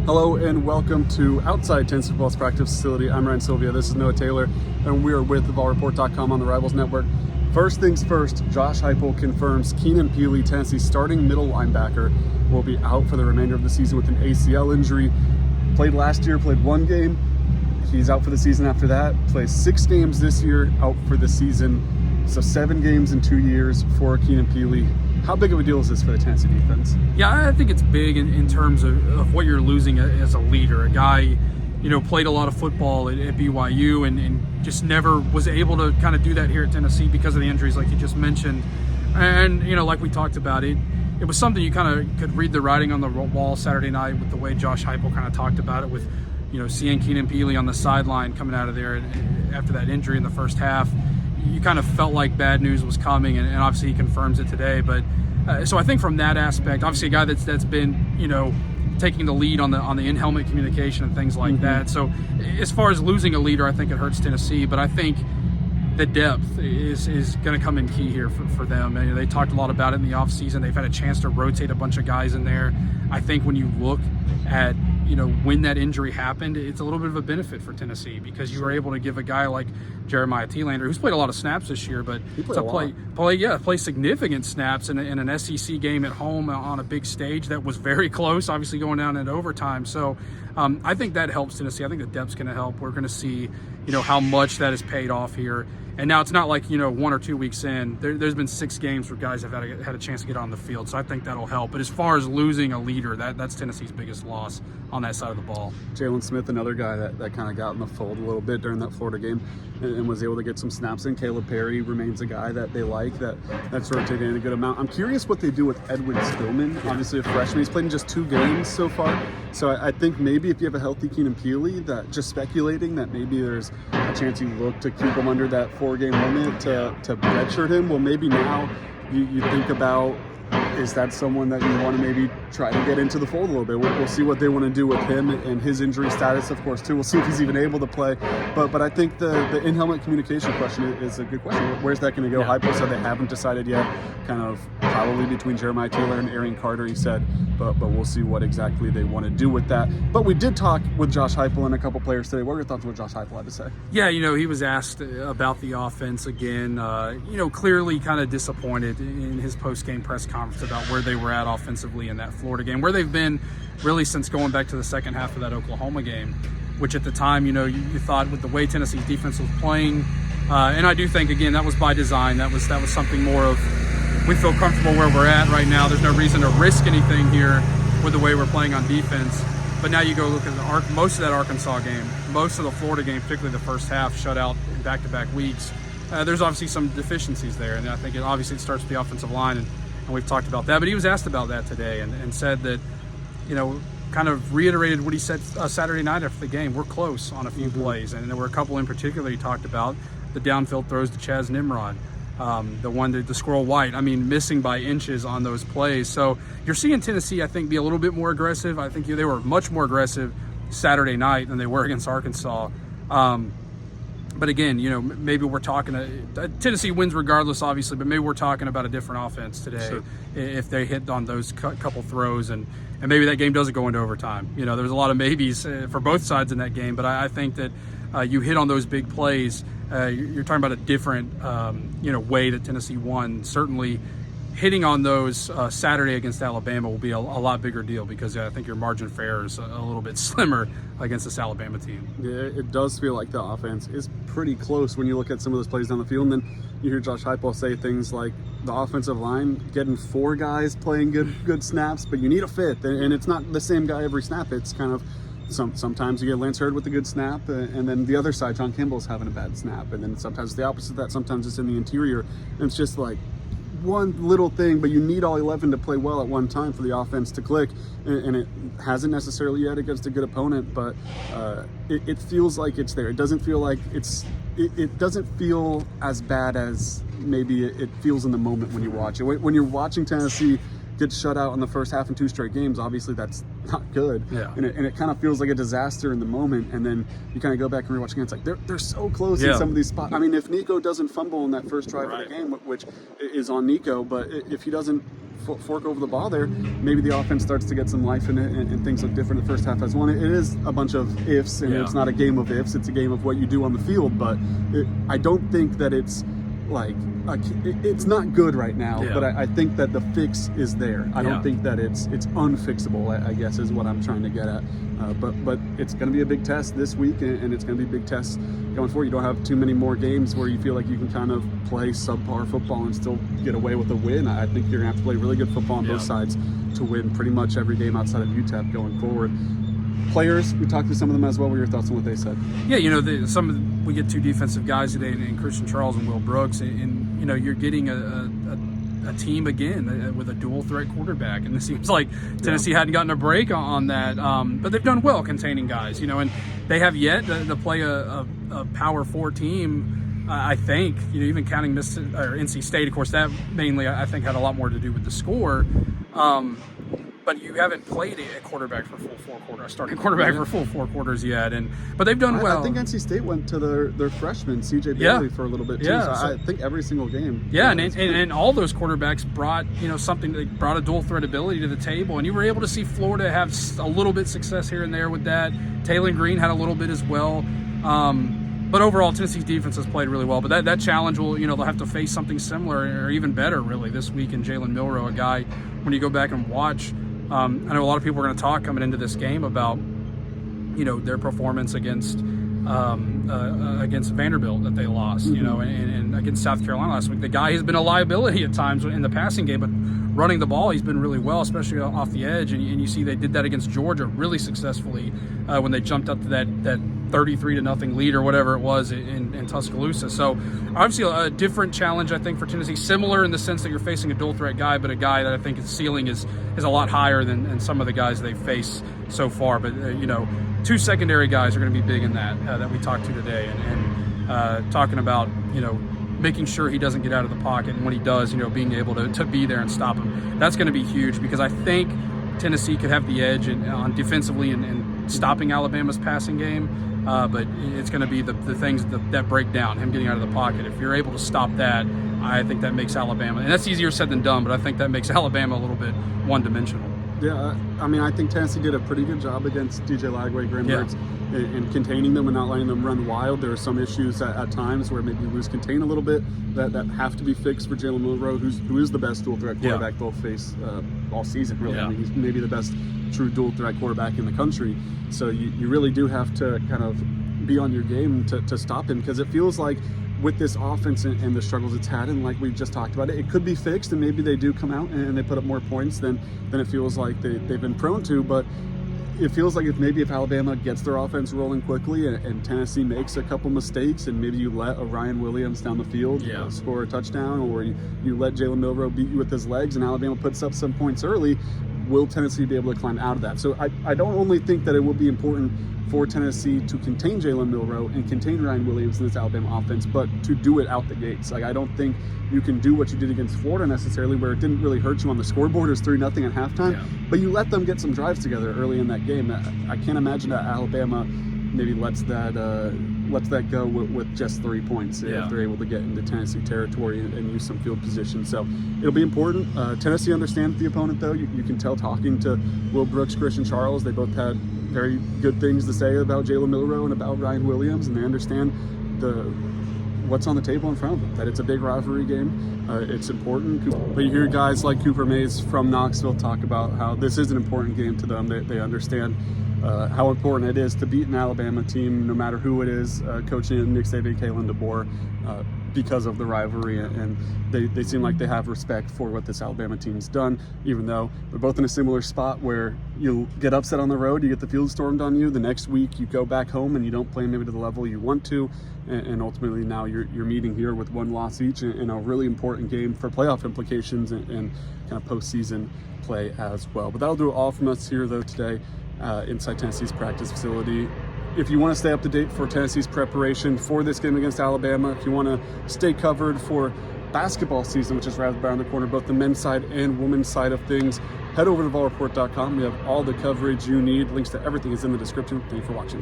Hello and welcome to Outside Tennessee Football's practice facility. I'm Ryan Sylvia. This is Noah Taylor, and we are with VolReport.com on the Rivals Network. First things first, Josh Heupel confirms Keenan Pili, Tennessee's starting middle linebacker, will be out for the remainder of the season with an ACL injury. Played last year, played one game. He's out for the season after that. Plays 6 games this year, out for the season. So 7 games in 2 years for Keenan Pili. How big of a deal is this for the Tennessee defense? Yeah, I think it's big in terms of what you're losing as a leader. A guy, played a lot of football at BYU and just never was able to kind of do that here at Tennessee because of the injuries like you just mentioned. And, like we talked about, it was something you kind of could read the writing on the wall Saturday night with the way Josh Heupel kind of talked about it with, seeing Keenan Pili on the sideline coming out of there after that injury in the first half. You kind of felt like bad news was coming, and obviously he confirms it today. But so I think from that aspect, obviously a guy that's been taking the lead on the in-helmet communication and things like that. So as far as losing a leader, I think it hurts Tennessee. But I think the depth is going to come in key here for them. And they talked a lot about it in the offseason. They've had a chance to rotate a bunch of guys in there. I think when you look at when that injury happened, it's a little bit of a benefit for Tennessee because you were able to give a guy like Jeremiah Thielander, who's played a lot of snaps this year, but play significant snaps in an SEC game at home on a big stage that was very close, obviously going down into overtime. So I think that helps Tennessee. I think the depth's going to help. We're going to see, how much that has paid off here. And now it's not like, 1 or 2 weeks in. There's been 6 games where guys have had a chance to get on the field. So I think that'll help. But as far as losing a leader, that's Tennessee's biggest loss on that side of the ball. Jalen Smith, another guy that kind of got in the fold a little bit during that Florida game and was able to get some snaps in. Caleb Perry remains a guy that they like, that's rotating in a good amount. I'm curious what they do with Edwin Stillman, obviously a freshman. He's played in just 2 games so far. So I think maybe if you have a healthy Keenan Pili, that just speculating that maybe there's a chance you look to keep him under that 4-game limit to redshirt him. Well, maybe now you think about, is that someone that you want to maybe try to get into the fold a little bit? We'll see what they want to do with him and his injury status, of course, too. We'll see if he's even able to play. But I think the in-helmet communication question is a good question. Where's that going to go? Yeah. Heupel said they haven't decided yet. Kind of probably between Jeremiah Taylor and Arian Carter, he said. But we'll see what exactly they want to do with that. But we did talk with Josh Heupel and a couple players today. What are your thoughts on what Josh Heupel had to say? Yeah, he was asked about the offense again. Clearly kind of disappointed in his post-game press conference about where they were at offensively in that Florida game, where they've been really since going back to the second half of that Oklahoma game, which at the time, you thought with the way Tennessee's defense was playing, and I do think, again, that was by design. That was something more of, we feel comfortable where we're at right now. There's no reason to risk anything here with the way we're playing on defense. But now you go look at most of that Arkansas game, most of the Florida game, particularly the first half, shut out in back-to-back weeks. There's obviously some deficiencies there, and I think it starts with the offensive line, and we've talked about that. But he was asked about that today and said that, kind of reiterated what he said Saturday night after the game. We're close on a few plays, and there were a couple in particular he talked about. The downfield throws to Chaz Nimrod, the one to Squirrel White. Missing by inches on those plays. So you're seeing Tennessee, I think, be a little bit more aggressive. I think they were much more aggressive Saturday night than they were against Arkansas. But again, maybe we're talking Tennessee wins regardless, obviously, but maybe we're talking about a different offense today. Sure. If they hit on those couple throws and maybe that game doesn't go into overtime. There's a lot of maybes for both sides in that game, but I think that you hit on those big plays. You're talking about a different, way that Tennessee won. Certainly hitting on those Saturday against Alabama will be a lot bigger deal because I think your margin for error is a little bit slimmer against this Alabama team. Yeah, it does feel like the offense is pretty close when you look at some of those plays down the field. And then you hear Josh Heupel say things like the offensive line getting 4 guys playing good snaps, but you need a fifth. And it's not the same guy every snap. It's kind of sometimes you get Lance Hurd with a good snap, and then the other side, John Kimball's having a bad snap. And then sometimes it's the opposite of that. Sometimes it's in the interior. And it's just like one little thing, but you need all 11 to play well at one time for the offense to click, and it hasn't necessarily yet against a good opponent, but it feels like it's there. It doesn't feel like it doesn't feel as bad as maybe it feels in the moment when you watch it. When you're watching Tennessee get shut out in the first half in 2 straight games, obviously that's not good. Yeah. And it kind of feels like a disaster in the moment, and then you kind of go back and rewatch again. It's like they're so close in some of these spots. If Nico doesn't fumble in that first drive of the game, which is on Nico, but if he doesn't fork over the ball there, maybe the offense starts to get some life in it and things look different. The first half has won. It is a bunch of ifs, and it's not a game of ifs. It's a game of what you do on the field. But I don't think that it's like it's not good right now. But I think that the fix is there. I don't think that it's unfixable, I guess, is what I'm trying to get at. But it's going to be a big test this week, and it's going to be a big test going forward. You don't have too many more games where you feel like you can kind of play subpar football and still get away with a win. I think you're going to have to play really good football on both sides to win pretty much every game outside of UTEP going forward. Players, we talked to some of them as well. What were your thoughts on what they said? Yeah, we get two defensive guys today, in Christian Charles and Will Brooks, and you're getting a team again with a dual threat quarterback, and it seems like Tennessee hadn't gotten a break on that, but they've done well containing guys, and they have yet to play a Power 4 team. I think, even counting NC State, of course, that mainly I think had a lot more to do with the score. But you haven't played a quarterback for full 4 quarters, a starting quarterback for full 4 quarters yet, but they've done well. I think NC State went to their freshman CJ Bailey for a little bit too. So I think every single game. Yeah, and all those quarterbacks brought something. They brought a dual threat ability to the table, and you were able to see Florida have a little bit success here and there with that. Taylor Green had a little bit as well. But overall, Tennessee's defense has played really well. But that challenge will, they'll have to face something similar or even better, really, this week in Jalen Milroe, a guy, when you go back and watch, I know a lot of people are going to talk coming into this game about, their performance against Vanderbilt that they lost, and against South Carolina last week. The guy has been a liability at times in the passing game, but running the ball, he's been really well, especially off the edge. And you see they did that against Georgia really successfully when they jumped up to that 33-0 lead or whatever it was in Tuscaloosa. So obviously a different challenge, I think, for Tennessee, similar in the sense that you're facing a dual threat guy, but a guy that I think his ceiling is a lot higher than some of the guys they've faced so far. But two secondary guys are going to be big in that we talked to today, and talking about making sure he doesn't get out of the pocket, and when he does, being able to be there and stop him. That's going to be huge, because I think Tennessee could have the edge on defensively and stopping Alabama's passing game. But it's going to be the things that break down, him getting out of the pocket. If you're able to stop that, I think that makes Alabama, and that's easier said than done, but I think that makes Alabama a little bit one-dimensional. Yeah, I think Tennessee did a pretty good job against DJ Lagway, Graham Mertz, in containing them and not letting them run wild. There are some issues at times where maybe you lose contain a little bit that have to be fixed for Jalen Milroe, who is the best dual threat quarterback they'll face all season, really. I mean, he's maybe the best true dual threat quarterback in the country. So you really do have to kind of be on your game to stop him, because it feels like with this offense and the struggles it's had, and like we just talked about, it could be fixed, and maybe they do come out and they put up more points than it feels like they've been prone to. But it feels like if Alabama gets their offense rolling quickly and Tennessee makes a couple mistakes, and maybe you let Ryan Williams down the field score a touchdown, or you let Jalen Milroe beat you with his legs and Alabama puts up some points early, will Tennessee be able to climb out of that? So I don't only think that it will be important for Tennessee to contain Jalen Milroe and contain Ryan Williams in this Alabama offense, but to do it out the gates. Like, I don't think you can do what you did against Florida necessarily, where it didn't really hurt you on the scoreboard. It was 3-0 at halftime, but you let them get some drives together early in that game. I can't imagine that Alabama maybe lets that go with just 3 points if they're able to get into Tennessee territory and use some field position. So it'll be important. Tennessee understands the opponent, though. You can tell talking to Will Brooks, Christian Charles, they both had very good things to say about Jalen Milroe and about Ryan Williams, and they understand what's on the table in front of them, that it's a big rivalry game. It's important. But you hear guys like Cooper Mays from Knoxville talk about how this is an important game to them. They understand how important it is to beat an Alabama team, no matter who it is, coaching Nick Saban, Kalen DeBoer, because of the rivalry, and they seem like they have respect for what this Alabama team's done, even though they're both in a similar spot where you get upset on the road, you get the field stormed on you, the next week you go back home and you don't play maybe to the level you want to, and ultimately now you're meeting here with one loss each in a really important game for playoff implications and kind of postseason play as well. But that'll do it all from us here, though, today inside Tennessee's practice facility. If you want to stay up to date for Tennessee's preparation for this game against Alabama, if you want to stay covered for basketball season, which is right around the corner, both the men's side and women's side of things, head over to VolReport.com. We have all the coverage you need. Links to everything is in the description. Thank you for watching.